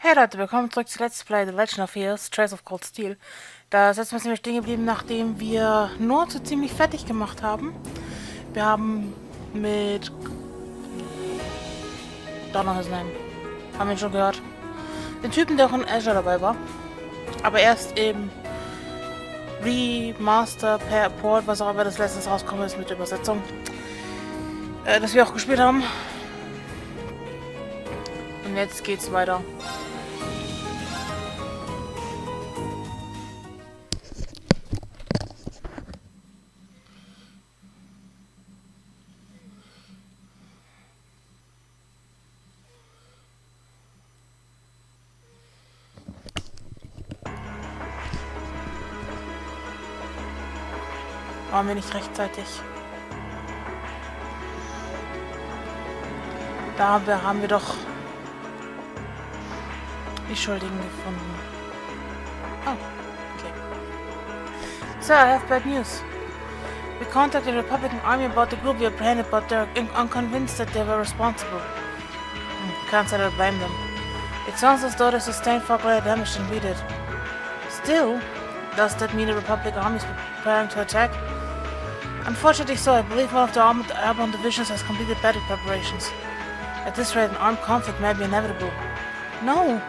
Hey Leute, willkommen zurück zu Let's Play The Legend of Heroes, Trace of Cold Steel. Da sind wir nämlich stehen geblieben, nachdem wir nur so ziemlich fertig gemacht haben. Wir haben mit... Don't his name. Haben wir ihn schon gehört. Den Typen, der auch in Azure dabei war. Aber erst im Remaster per Port, was auch immer das letztes rauskommen ist mit der Übersetzung. Das wir auch gespielt haben. Und jetzt geht's weiter. Waren wir nicht rechtzeitig. Da haben wir doch die Schuldigen gefunden. Oh, okay. So, I have bad news. We contacted the Republican Army about the group we apprehended, but they're unconvinced that they were responsible. Can't say I blame them. It sounds as though they sustained far greater damage than we did. Still, does that mean the Republic Army is preparing to attack? Unfortunately so, I believe one of the armored airborne divisions has completed battle preparations. At this rate, an armed conflict may be inevitable. No!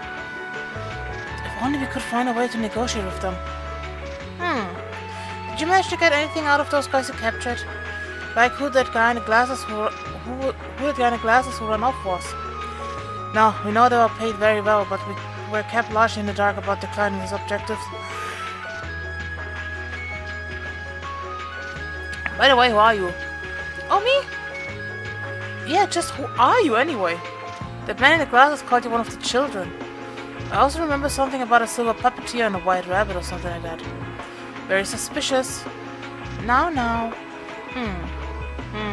If only we could find a way to negotiate with them. Did you manage to get anything out of those guys you captured? Like who that guy in the glasses who ran off was? No, we know they were paid very well, but we were kept largely in the dark about declining his objectives. By the way, who are you? Oh, me? Yeah, just who are you anyway? That man in the glasses called you one of the children. I also remember something about a silver puppeteer and a white rabbit or something like that. Very suspicious. Now.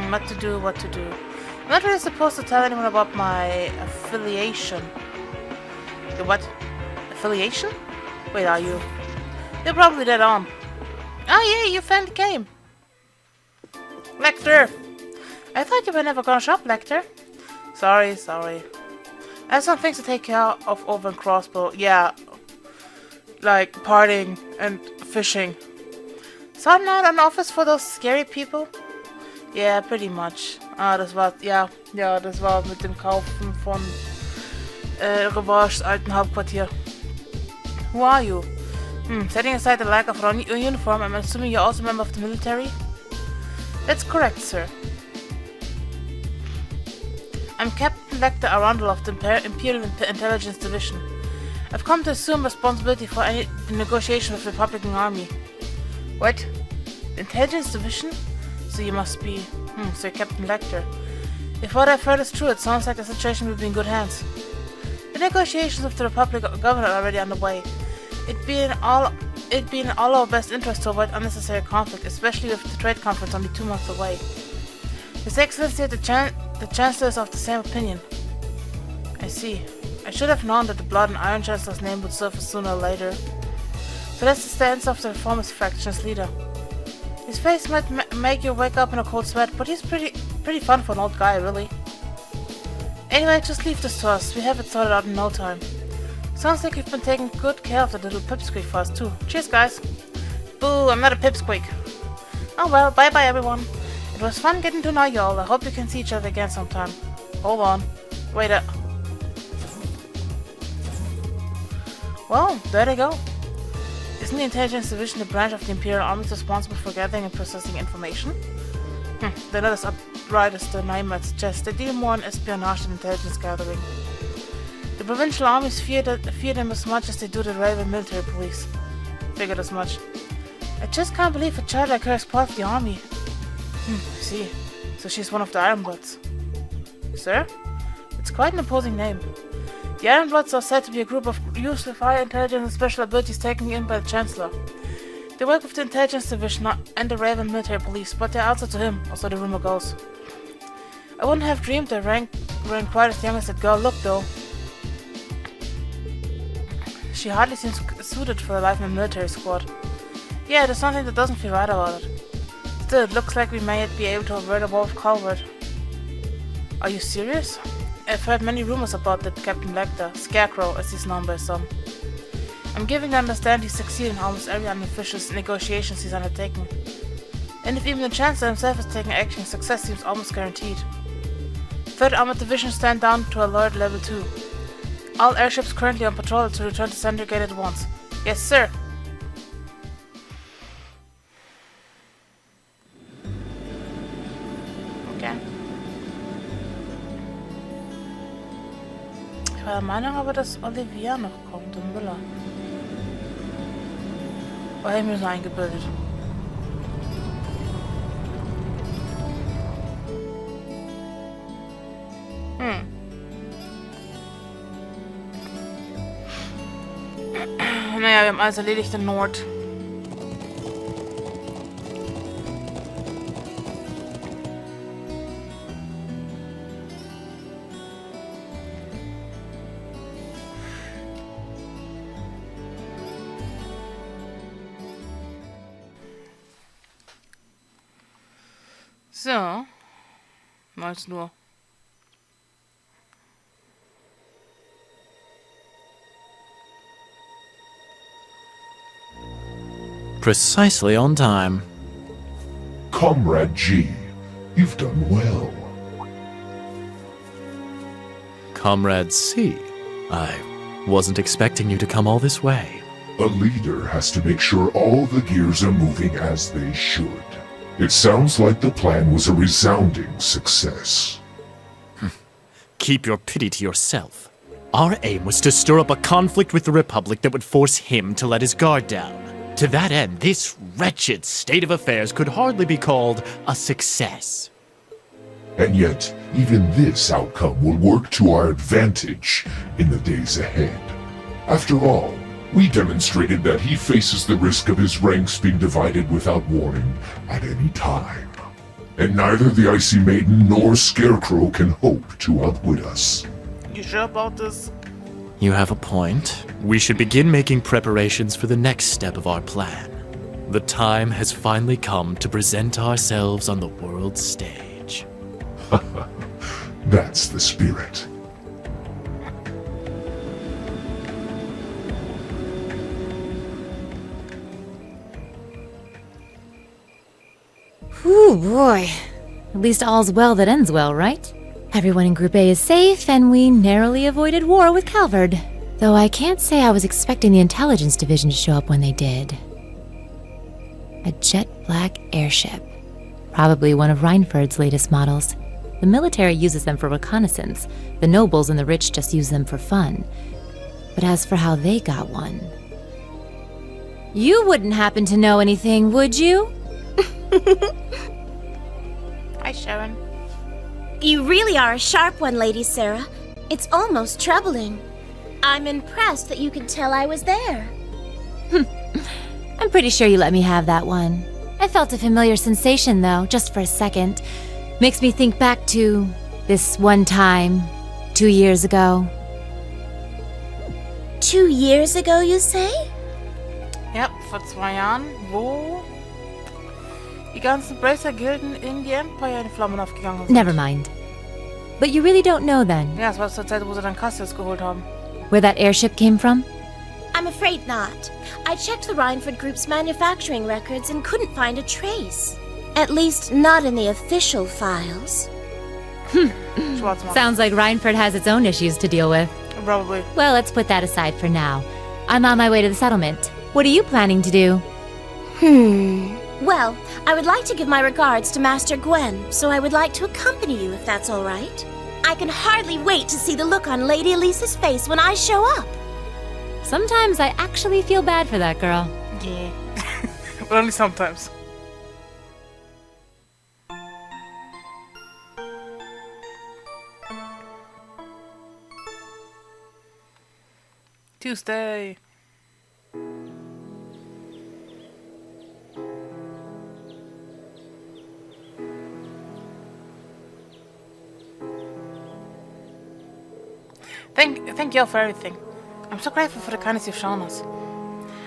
What to do. I'm not really supposed to tell anyone about my affiliation. The what? Affiliation? Wait, are you? You're probably dead on. Oh yeah, you found the game. Lechter! I thought you were never gonna shop, Lechter. Sorry. I have some things to take care of over in Crossbow. Yeah. Like partying and fishing. Sorting out an office for those scary people? Yeah, pretty much. Das war mit dem Kaufen von Revanches alten Hauptquartier. Who are you? Setting aside the lack of a uniform, I'm assuming you're also a member of the military? That's correct, sir. I'm Captain Lechter Arundel of the Imperial Intelligence Division. I've come to assume responsibility for any negotiation with the Republican Army. What? The Intelligence Division? So you must be... so you're Captain Lechter. If what I've heard is true, it sounds like the situation will be in good hands. The negotiations with the Republic governor are already underway. It'd be in all our best interest to avoid unnecessary conflict, especially with the trade conference only 2 months away. His Excellency, the Chancellor is of the same opinion. I see. I should have known that the Blood and Iron Chancellor's name would surface sooner or later. So that's the stance of the Reformist faction's leader. His face might make you wake up in a cold sweat, but he's pretty fun for an old guy, really. Anyway, just leave this to us. We have it sorted out in no time. Sounds like you've been taking good care of the little pipsqueak for us too. Cheers, guys. Boo, I'm not a pipsqueak. Oh well, bye-bye everyone. It was fun getting to know you all. I hope you can see each other again sometime. Hold on. Wait a... Well, there they go. Isn't the Intelligence Division the branch of the Imperial Army responsible for gathering and processing information? They're not as upright as the name might suggest. They deal more in espionage than intelligence gathering. The provincial armies fear them as much as they do the railway military police. Figured as much. I just can't believe a child like her is part of the army. I see. So she's one of the Ironbloods. Sir? It's quite an imposing name. The Ironbloods are said to be a group of youths with high intelligence and special abilities taken in by the Chancellor. They work with the Intelligence Division and the Raven military police, but they answer to him, or so the rumor goes. I wouldn't have dreamed they ran quite as young as that girl looked, though. She hardly seems suited for a life in a military squad. Yeah, there's something that doesn't feel right about it. Still, it looks like we may be able to avert a war with Calvert. Are you serious? I've heard many rumors about that Captain Lechter, Scarecrow as he's known by some. I'm giving to understand he's succeeded in almost every unofficial negotiations he's undertaken. And if even the Chancellor himself is taking action, success seems almost guaranteed. 3rd Armored Division stand down to Alert Level 2. All airships currently on patrol to return to Center Gate at once. Yes, sir. Okay. Ich war der Meinung aber, dass Olivia noch kommt und Müller. Oder haben wir so eingebildet? Naja, wir haben alles erledigt in Nord. So. 19 Uhr. Precisely on time. Comrade G, you've done well. Comrade C, I wasn't expecting you to come all this way. A leader has to make sure all the gears are moving as they should. It sounds like the plan was a resounding success. Keep your pity to yourself. Our aim was to stir up a conflict with the Republic that would force him to let his guard down. To that end, this wretched state of affairs could hardly be called a success. And yet, even this outcome will work to our advantage in the days ahead. After all, we demonstrated that he faces the risk of his ranks being divided without warning at any time. And neither the Icy Maiden nor Scarecrow can hope to outwit us. You sure about this? You have a point. We should begin making preparations for the next step of our plan. The time has finally come to present ourselves on the world stage. That's the spirit. Ooh, boy. At least all's well that ends well, right? Everyone in Group A is safe, and we narrowly avoided war with Calvard. Though I can't say I was expecting the Intelligence Division to show up when they did. A jet black airship. Probably one of Reinford's latest models. The military uses them for reconnaissance. The nobles and the rich just use them for fun. But as for how they got one... You wouldn't happen to know anything, would you? Hi, Sharon. You really are a sharp one, Lady Sarah. It's almost troubling. I'm impressed that you could tell I was there. I'm pretty sure you let me have that one. I felt a familiar sensation, though, just for a second. Makes me think back to this one time, 2 years ago. 2 years ago, you say? Ja, vor 2 Jahren, wo die ganzen Bracer-Gilden in die Empire in Flammen aufgegangen sind. Never mind. But you really don't know then, Ja, es war zur Zeit, wo sie dann Cassius geholt haben. where that airship came from? I'm afraid not. I checked the Reinford Group's manufacturing records and couldn't find a trace. At least not in the official files. Schwarzmarkt. Sounds like Reinford has its own issues to deal with. Probably. Well, let's put that aside for now. I'm on my way to the settlement. What are you planning to do? Well, I would like to give my regards to Master Gwen, so I would like to accompany you if that's all right. I can hardly wait to see the look on Lady Elisa's face when I show up. Sometimes I actually feel bad for that girl. Yeah. But only sometimes. Tuesday. Thank you all for everything. I'm so grateful for the kindness you've shown us.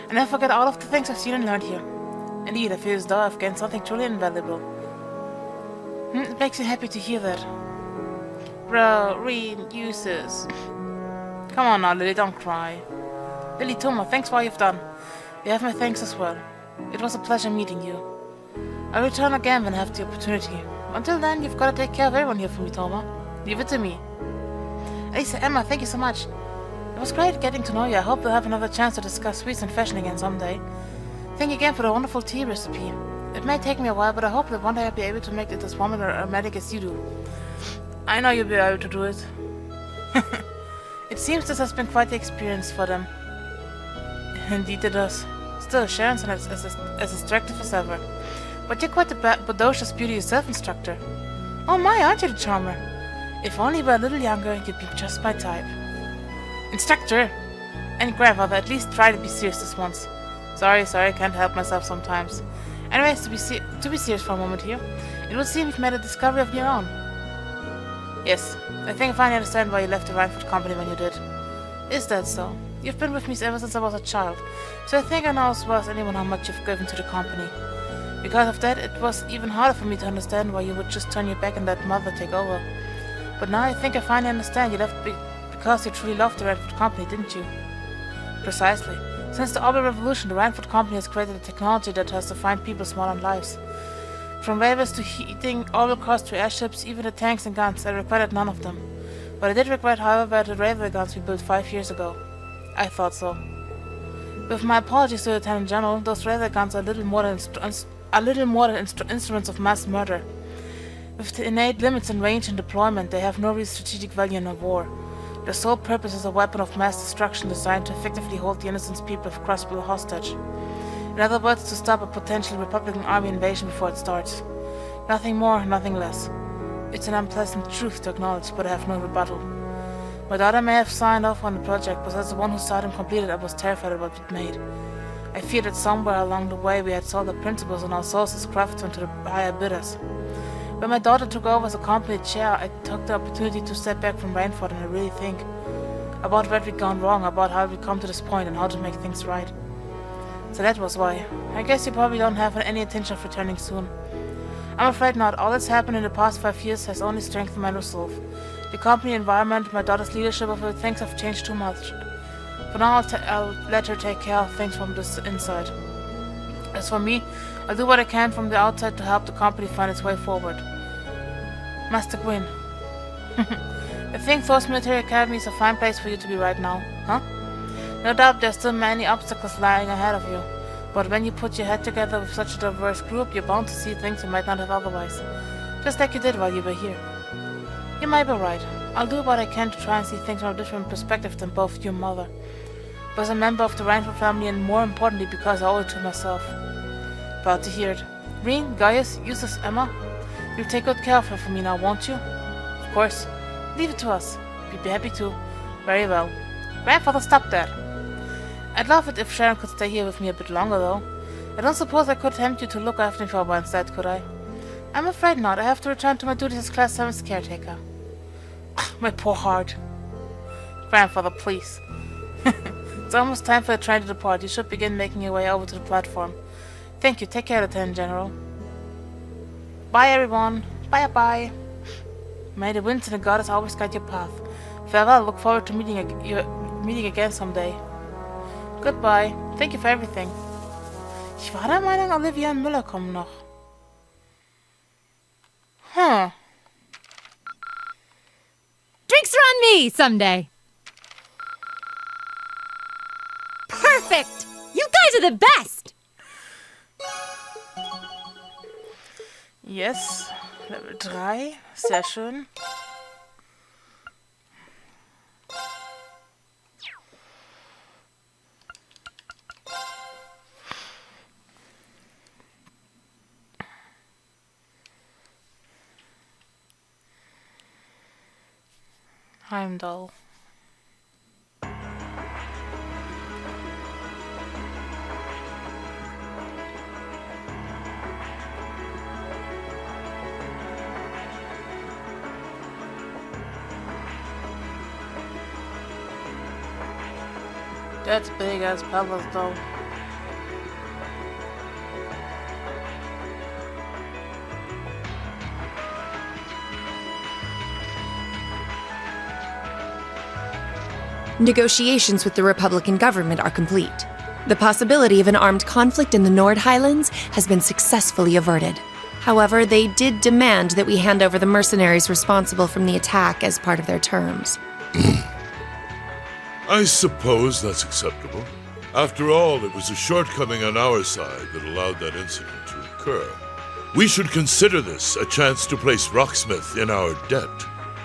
I never forget all of the things I've seen and learned here. Indeed, I feel as though I've gained something truly invaluable. It makes me happy to hear that. reuses. Come on now, Lily, don't cry. Lily Toma, thanks for all you've done. You have my thanks as well. It was a pleasure meeting you. I'll return again when I have the opportunity. Until then, you've got to take care of everyone here for me, Toma. Leave it to me. Lisa, Emma, thank you so much. It was great getting to know you. I hope we'll have another chance to discuss sweets and fashion again someday. Thank you again for the wonderful tea recipe. It may take me a while, but I hope that one day I'll be able to make it as warm and aromatic as you do. I know you'll be able to do it. It seems this has been quite the experience for them. Indeed it does. Still, Sharon's as attractive as ever. But you're quite the bodacious beauty yourself, Instructor. Oh my, aren't you the charmer? If only you were a little younger, you'd be just my type. Instructor! And grandfather, at least try to be serious this once. Sorry, I can't help myself sometimes. Anyways, to be serious for a moment here, it would seem you've made a discovery of your own. Yes, I think I finally understand why you left the Rhineford Company when you did. Is that so? You've been with me ever since I was a child, so I think I know as well as anyone how much you've given to the company. Because of that, it was even harder for me to understand why you would just turn your back and let Mother take over. But now I think I finally understand you left because you truly loved the Rhineford Company, didn't you? Precisely. Since the Orbital Revolution, the Rhineford Company has created a technology that has defined people's modern lives. From railways to heating, orbital cars to airships, even the tanks and guns, I regretted none of them. But I did regret, however, the railway guns we built 5 years ago. I thought so. With my apologies to the Lieutenant General, those railway guns are little more than instruments of mass murder. With the innate limits in range and deployment, they have no real strategic value in a war. Their sole purpose is a weapon of mass destruction designed to effectively hold the innocent people of Crossville hostage. In other words, to stop a potential Republican army invasion before it starts. Nothing more, nothing less. It's an unpleasant truth to acknowledge, but I have no rebuttal. My daughter may have signed off on the project, but as the one who saw them completed, I was terrified of what it made. I feared that somewhere along the way we had sold the principles and our souls as craftsmen to the higher bidders. When my daughter took over as a company chair, I took the opportunity to step back from Rhineford and I really think about where we'd gone wrong, about how we'd come to this point and how to make things right. So that was why. I guess you probably don't have any intention of returning soon. I'm afraid not. All that's happened in the past 5 years has only strengthened my resolve. The company environment, my daughter's leadership of it, things have changed too much. For now, I'll let her take care of things from this inside. As for me, I'll do what I can from the outside to help the company find its way forward. Master Gwyn. I think Force Military Academy is a fine place for you to be right now, huh? No doubt there's still many obstacles lying ahead of you, but when you put your head together with such a diverse group, you're bound to see things you might not have otherwise. Just like you did while you were here. You might be right. I'll do what I can to try and see things from a different perspective than both you and Mother. But as a member of the Rhineford family, and more importantly because I owe it to myself. Proud to hear it. Reen, Gaius, Eustace, Emma, you'll take good care of her for me now, won't you? Of course. Leave it to us. We'd be happy to. Very well. Grandfather, stop that. I'd love it if Sharon could stay here with me a bit longer, though. I don't suppose I could tempt you to look after me for a while instead, could I? I'm afraid not. I have to return to my duties as Class 7's caretaker. My poor heart. Grandfather, please. It's almost time for the train to depart. You should begin making your way over to the platform. Thank you. Take care, Lieutenant General. Bye, everyone. Bye-bye. May the winds and the goddess always guide your path. Farewell. Look forward to meeting again someday. Goodbye. Thank you for everything. Ich war der Meinung, Olivia und Müller kommen noch. Huh. Drinks are on me someday. Perfect! You guys are the best! Yes. Level 3. Sehr schön. Heimdall. That's big ass palace though. Negotiations with the Republican government are complete. The possibility of an armed conflict in the Nord Highlands has been successfully averted. However, they did demand that we hand over the mercenaries responsible from the attack as part of their terms. I suppose that's acceptable. After all, it was a shortcoming on our side that allowed that incident to occur. We should consider this a chance to place Rocksmith in our debt,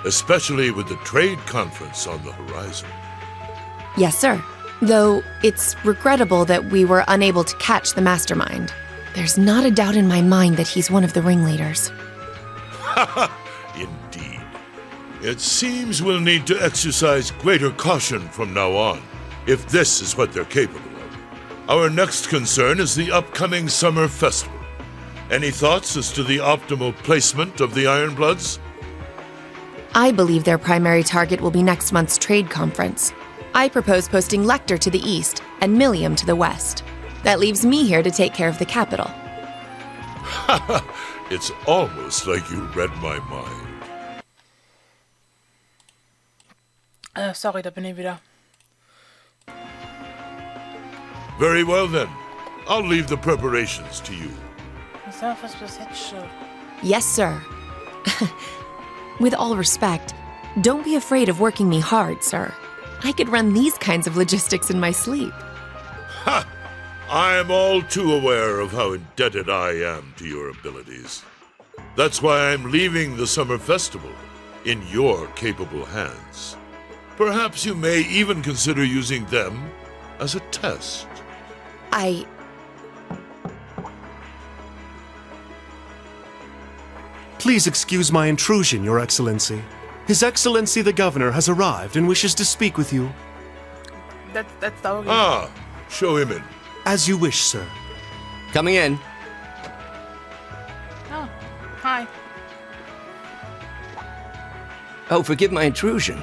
especially with the trade conference on the horizon. Yes, sir. Though it's regrettable that we were unable to catch the mastermind. There's not a doubt in my mind that he's one of the ringleaders. Indeed. It seems we'll need to exercise greater caution from now on, if this is what they're capable of. Our next concern is the upcoming summer festival. Any thoughts as to the optimal placement of the Ironbloods? I believe their primary target will be next month's trade conference. I propose posting Lechter to the east and Milliam to the west. That leaves me here to take care of the capital. It's almost like you read my mind. Sorry, da bin ich wieder. Very well then. I'll leave the preparations to you. Yes, sir. With all respect, don't be afraid of working me hard, sir. I could run these kinds of logistics in my sleep. Ha! I am all too aware of how indebted I am to your abilities. That's why I'm leaving the summer festival in your capable hands. Perhaps you may even consider using them as a test. Please excuse my intrusion, Your Excellency. His Excellency the Governor has arrived and wishes to speak with you. That's Doggy. Ah, show him in. As you wish, sir. Coming in. Oh, hi. Oh, forgive my intrusion.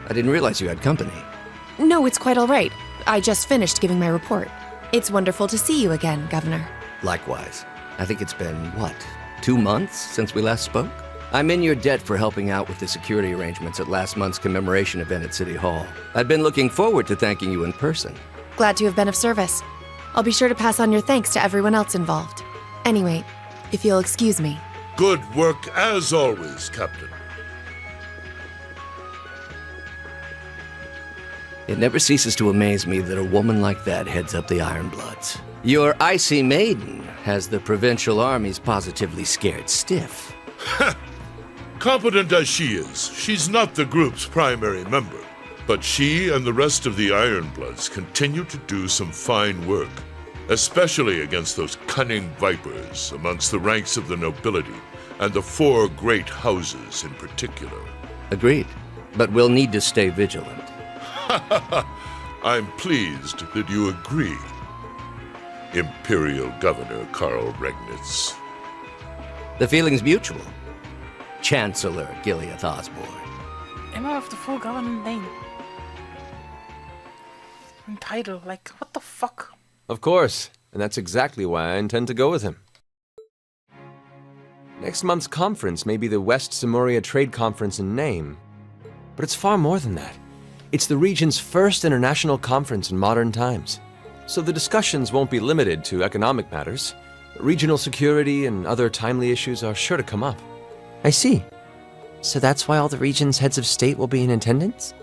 I didn't realize you had company. No, it's quite all right. I just finished giving my report. It's wonderful to see you again, Governor. Likewise. I think it's been, 2 months since we last spoke? I'm in your debt for helping out with the security arrangements at last month's commemoration event at City Hall. I'd been looking forward to thanking you in person. Glad to have been of service. I'll be sure to pass on your thanks to everyone else involved. Anyway, if you'll excuse me. Good work as always, Captain. It never ceases to amaze me that a woman like that heads up the Ironbloods. Your icy maiden has the provincial armies positively scared stiff. Competent as she is, she's not the group's primary member. But she and the rest of the Ironbloods continue to do some fine work, especially against those cunning vipers amongst the ranks of the nobility, and the 4 great houses in particular. Agreed, but we'll need to stay vigilant. I'm pleased that you agree, Imperial Governor Karl Regnitz. The feeling's mutual. Chancellor Gileath Osborne. Immer auf the full government name. And title, like, what the fuck? Of course, and that's exactly why I intend to go with him. Next month's conference may be the West Samuria Trade Conference in name, but it's far more than that. It's the region's first international conference in modern times. So the discussions won't be limited to economic matters. Regional security and other timely issues are sure to come up. I see. So that's why all the region's heads of state will be in attendance?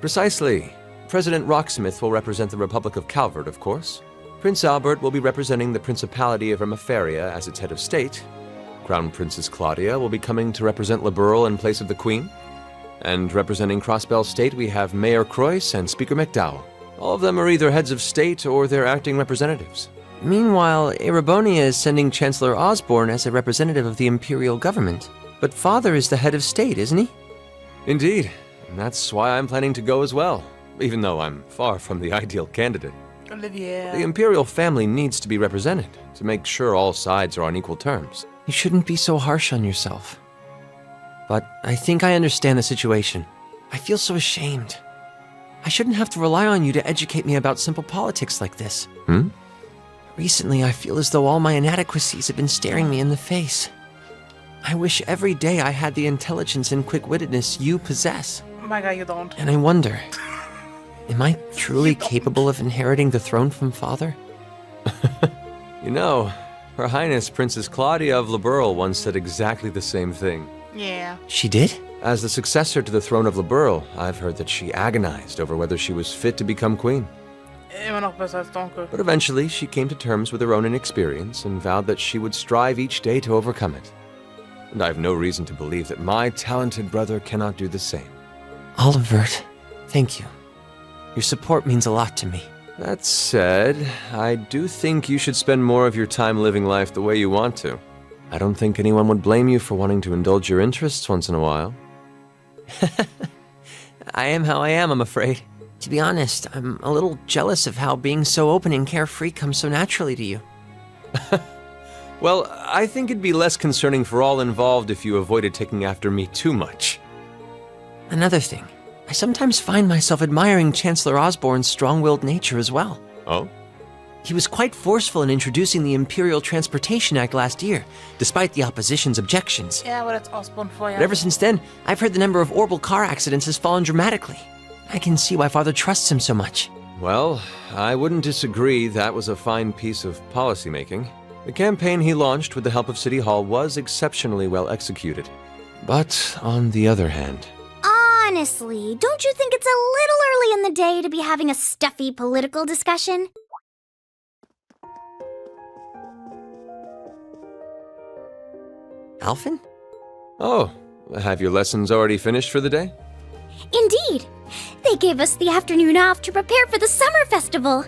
Precisely. President Rocksmith will represent the Republic of Calvert, of course. Prince Albert will be representing the Principality of Ermaferia as its head of state. Crown Princess Claudia will be coming to represent Liberal in place of the Queen. And representing Crossbell State, we have Mayor Croyce and Speaker McDowell. All of them are either heads of state or their acting representatives. Meanwhile, Erebonia is sending Chancellor Osborne as a representative of the Imperial government. But Father is the head of state, isn't he? Indeed, and that's why I'm planning to go as well, even though I'm far from the ideal candidate. Olivier. The Imperial family needs to be represented to make sure all sides are on equal terms. You shouldn't be so harsh on yourself. But I think I understand the situation. I feel so ashamed. I shouldn't have to rely on you to educate me about simple politics like this. Recently, I feel as though all my inadequacies have been staring me in the face. I wish every day I had the intelligence and quick-wittedness you possess. Oh my god, you don't. And I wonder, Am I truly capable of inheriting the throne from father? You know, Her Highness Princess Claudia of Liberl once said exactly the same thing. Yeah. She did? As the successor to the throne of Liberl, I've heard that she agonized over whether she was fit to become queen. Immer noch besser als Donkel. But eventually, she came to terms with her own inexperience and vowed that she would strive each day to overcome it. And I have no reason to believe that my talented brother cannot do the same. Olivert, thank you. Your support means a lot to me. That said, I do think you should spend more of your time living life the way you want to. I don't think anyone would blame you for wanting to indulge your interests once in a while. I am how I am, I'm afraid. To be honest, I'm a little jealous of how being so open and carefree comes so naturally to you. Well, I think it'd be less concerning for all involved if you avoided taking after me too much. Another thing, I sometimes find myself admiring Chancellor Osborne's strong-willed nature as well. Oh? He was quite forceful in introducing the Imperial Transportation Act last year, despite the opposition's objections. Ja, aber das Osborn vorher. But ever since then, I've heard the number of orbital car accidents has fallen dramatically. I can see why Father trusts him so much. Well, I wouldn't disagree that was a fine piece of policymaking. The campaign he launched with the help of City Hall was exceptionally well executed. But on the other hand... Honestly, don't you think it's a little early in the day to be having a stuffy political discussion? Alphen? Oh, have your lessons already finished for the day? Indeed. They gave us the afternoon off to prepare for the summer festival.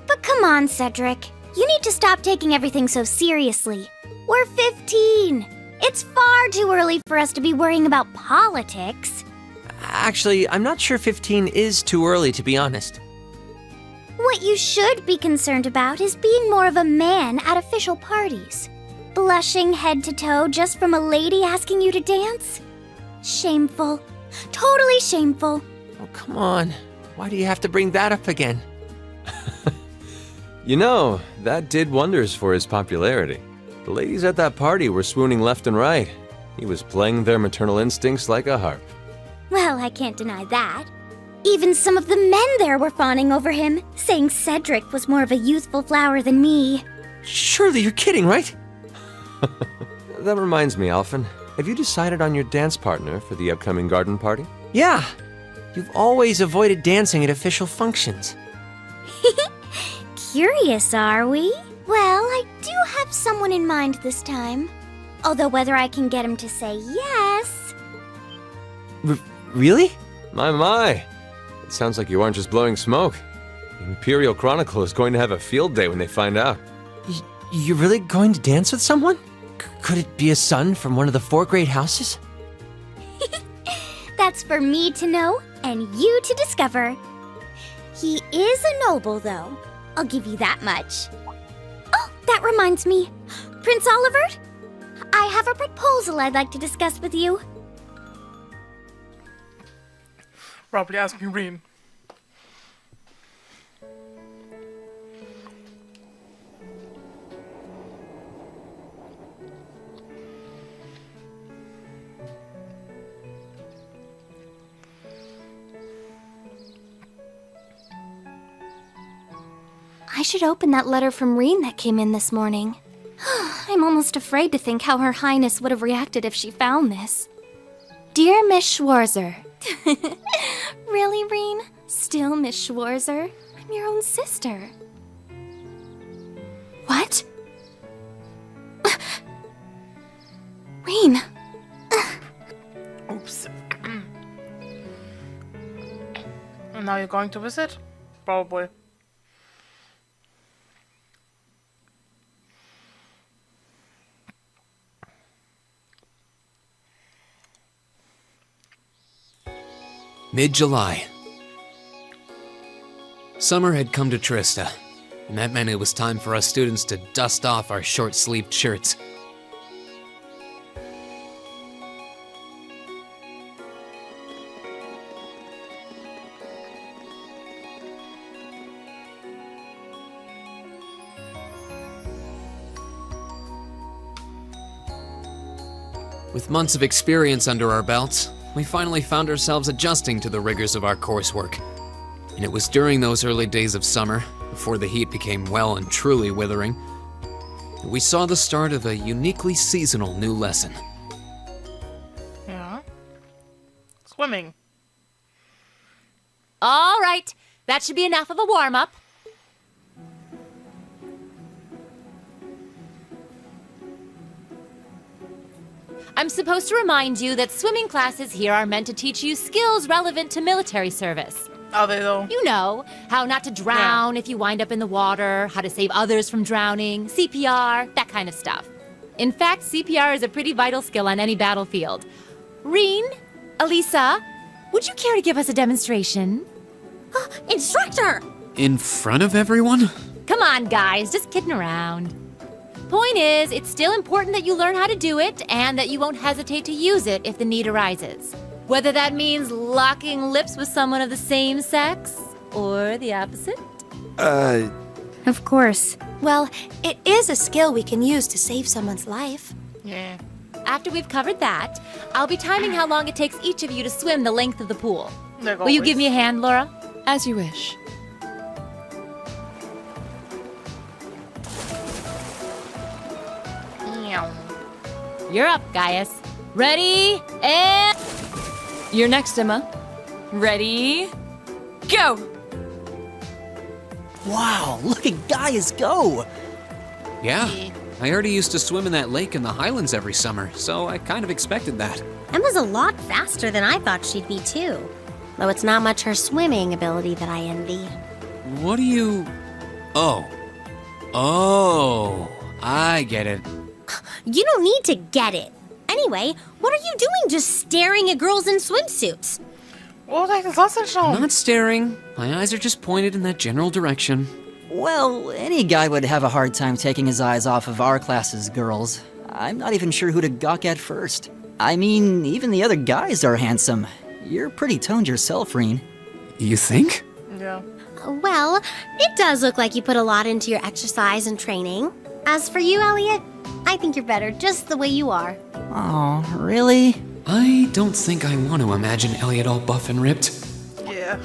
But come on, Cedric. You need to stop taking everything so seriously. We're 15. It's far too early for us to be worrying about politics. Actually, I'm not sure 15 is too early, to be honest. What you should be concerned about is being more of a man at official parties. Blushing head to toe just from a lady asking you to dance? Shameful. Totally shameful. Oh, come on. Why do you have to bring that up again? You know, that did wonders for his popularity. The ladies at that party were swooning left and right. He was playing their maternal instincts like a harp. Well, I can't deny that. Even some of the men there were fawning over him, saying Cedric was more of a youthful flower than me. Surely you're kidding, right? That reminds me, Alphen. Have you decided on your dance partner for the upcoming garden party? Yeah. You've always avoided dancing at official functions. Curious, are we? Well, I do have someone in mind this time. Although whether I can get him to say yes... Really? My. It sounds like you aren't just blowing smoke. The Imperial Chronicle is going to have a field day when they find out. You're really going to dance with someone? Could it be a son from one of the 4 great houses? That's for me to know and you to discover. He is a noble, though. I'll give you that much. Oh, that reminds me. Prince Olivert, I have a proposal I'd like to discuss with you. Probably asking Reen. I should open that letter from Reen that came in this morning. I'm almost afraid to think how Her Highness would have reacted if she found this. Dear Miss Schwarzer. Really, Reen? Still Miss Schwarzer? I'm your own sister. What? Reen. Oops. And now you're going to visit? Probably. Mid-July. Summer had come to Trista, and that meant it was time for us students to dust off our short-sleeved shirts. With months of experience under our belts, we finally found ourselves adjusting to the rigors of our coursework. And it was during those early days of summer, before the heat became well and truly withering, that we saw the start of a uniquely seasonal new lesson. Yeah. Swimming. All right, that should be enough of a warm-up. I'm supposed to remind you that swimming classes here are meant to teach you skills relevant to military service. Are they though? You know, how not to drown if you wind up in the water, how to save others from drowning, CPR, that kind of stuff. In fact, CPR is a pretty vital skill on any battlefield. Reen, Elisa, would you care to give us a demonstration? Instructor! In front of everyone? Come on, guys, just kidding around. Point is, it's still important that you learn how to do it and that you won't hesitate to use it if the need arises. Whether that means locking lips with someone of the same sex or the opposite. Of course. Well, it is a skill we can use to save someone's life. Yeah. After we've covered that, I'll be timing how long it takes each of you to swim the length of the pool. Will you give me a hand, Laura? As you wish. You're up, Gaius. Ready, and... You're next, Emma. Ready, go! Wow, look at Gaius go! Yeah, I already used to swim in that lake in the Highlands every summer, so I kind of expected that. Emma's a lot faster than I thought she'd be, too. Though it's not much her swimming ability that I envy. What do you... Oh, I get it. You don't need to get it. Anyway, what are you doing just staring at girls in swimsuits? Not staring. My eyes are just pointed in that general direction. Well, any guy would have a hard time taking his eyes off of our class's girls. I'm not even sure who to gawk at first. I mean, even the other guys are handsome. You're pretty toned yourself, Reen. You think? Yeah. Well, it does look like you put a lot into your exercise and training. As for you, Elliot, I think you're better just the way you are. Oh, really? I don't think I want to imagine Elliot all buff and ripped. Yeah.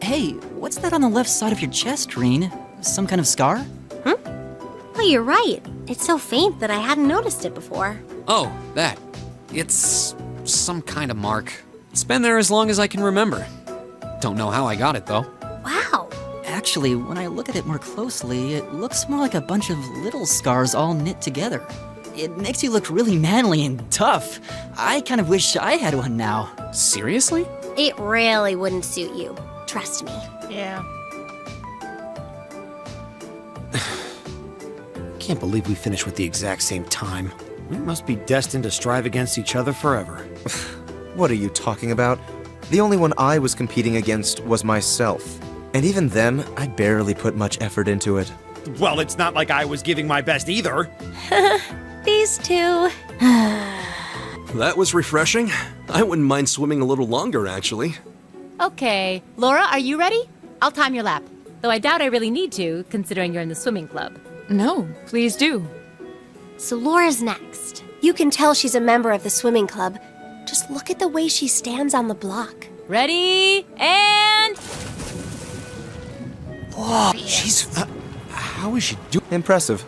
Hey, what's that on the left side of your chest, Reen? Some kind of scar? Oh, you're right. It's so faint that I hadn't noticed it before. Oh, that. It's some kind of mark. It's been there as long as I can remember. Don't know how I got it, though. Wow. Actually, when I look at it more closely, it looks more like a bunch of little scars all knit together. It makes you look really manly and tough. I kind of wish I had one now. Seriously? It really wouldn't suit you. Trust me. Yeah. Can't believe we finished with the exact same time. We must be destined to strive against each other forever. What are you talking about? The only one I was competing against was myself. And even then, I barely put much effort into it. Well, it's not like I was giving my best either. These two. That was refreshing. I wouldn't mind swimming a little longer, actually. Okay, Laura, are you ready? I'll time your lap. Though I doubt I really need to, considering you're in the swimming club. No, please do. So Laura's next. You can tell she's a member of the swimming club. Just look at the way she stands on the block. Ready, and... Whoa, she's... how is she doing? Impressive.